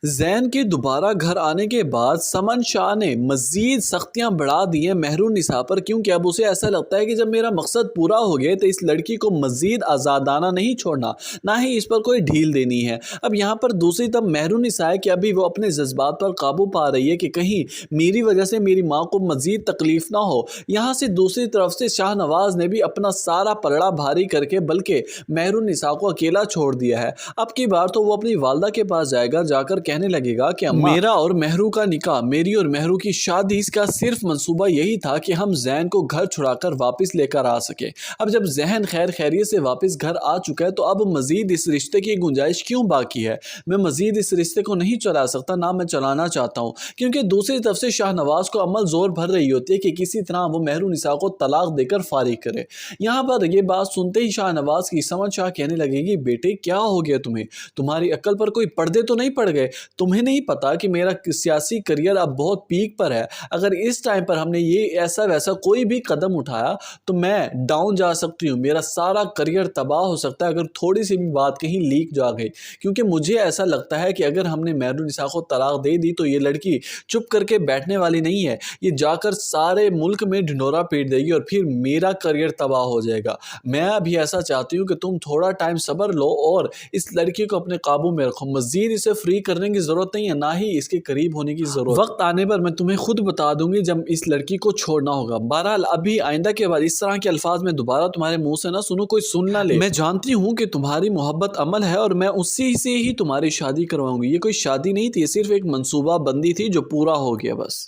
زین کے دوبارہ گھر آنے کے بعد سمن شاہ نے مزید سختیاں بڑھا دی ہیں مہرالنساء پر، کیونکہ اب اسے ایسا لگتا ہے کہ جب میرا مقصد پورا ہو گیا تو اس لڑکی کو مزید آزادانہ نہیں چھوڑنا، نہ ہی اس پر کوئی ڈھیل دینی ہے۔ اب یہاں پر دوسری طرف مہرالنساء ہے کہ ابھی وہ اپنے جذبات پر قابو پا رہی ہے کہ کہیں میری وجہ سے میری ماں کو مزید تکلیف نہ ہو۔ یہاں سے دوسری طرف سے شاہ نواز نے بھی اپنا سارا پلڑا بھاری کر کے بلکہ مہرالنساء کو اکیلا چھوڑ دیا ہے۔ اب کی بار تو وہ اپنی والدہ کے پاس جائے گا، جا کر کہنے لگے گا کہ میرا اور مہرو کا نکاح، میری اور مہرو کی شادی، اس کا صرف منصوبہ یہی تھا کہ ہم زین کو گھر چھڑا کر واپس لے کر آ سکے۔ اب جب ذہن خیر خیریت سے واپس گھر آ چکا ہے تو اب مزید اس رشتے کی گنجائش کیوں باقی ہے؟ میں مزید اس رشتے کو نہیں چلا سکتا، نہ میں چلانا چاہتا ہوں، کیونکہ دوسری طرف سے شاہ نواز کو عمل زور بھر رہی ہوتی ہے کہ کسی طرح وہ مہرالنساء کو طلاق دے کر فارغ کرے۔ یہاں پر یہ بات سنتے ہی شاہ نواز کی سمن شاہ کہنے لگے گی، بیٹے کیا ہو گیا تمہیں؟ تمہاری عقل پر کوئی پردے تو نہیں پڑ گئے؟ تمہیں نہیں پتا کہ میرا سیاسی کریئر اب بہت پیک پر ہے، اگر اس ٹائم پر ہم نے یہ ایسا ویسا کوئی بھی قدم اٹھایا تو میں ڈاؤن جا سکتی ہوں، میرا سارا کریئر تباہ ہو سکتا ہے اگر تھوڑی سی بھی بات کہیں لیک جا گئی، کیونکہ مجھے ایسا لگتا ہے کہ اگر ہم نے مہرالنساء کو طلاق دے دی تو یہ لڑکی چپ کر کے بیٹھنے والی نہیں ہے، یہ جا کر سارے ملک میں ڈھنڈورا پیٹ دے گی اور پھر میرا کریئر تباہ ہو جائے گا۔ میں ابھی ایسا چاہتی ہوں کہ تم تھوڑا ٹائم صبر لو اور اس لڑکی کو اپنے قابو میں رکھو، مزید اسے فری کرنے کی ضرورت نہیں ہے، نہ ہی اس کے قریب ہونے کی ضرورت۔ وقت آنے پر میں تمہیں خود بتا دوں گی جب اس لڑکی کو چھوڑنا ہوگا۔ بہرحال ابھی آئندہ کے بعد اس طرح کے الفاظ میں دوبارہ تمہارے منہ سے نہ سنو، کوئی سن نہ لے۔ میں جانتی ہوں کہ تمہاری محبت عمل ہے اور میں اسی سے ہی تمہاری شادی کرواؤں گی۔ یہ کوئی شادی نہیں تھی، یہ صرف ایک منصوبہ بندی تھی جو پورا ہو گیا بس۔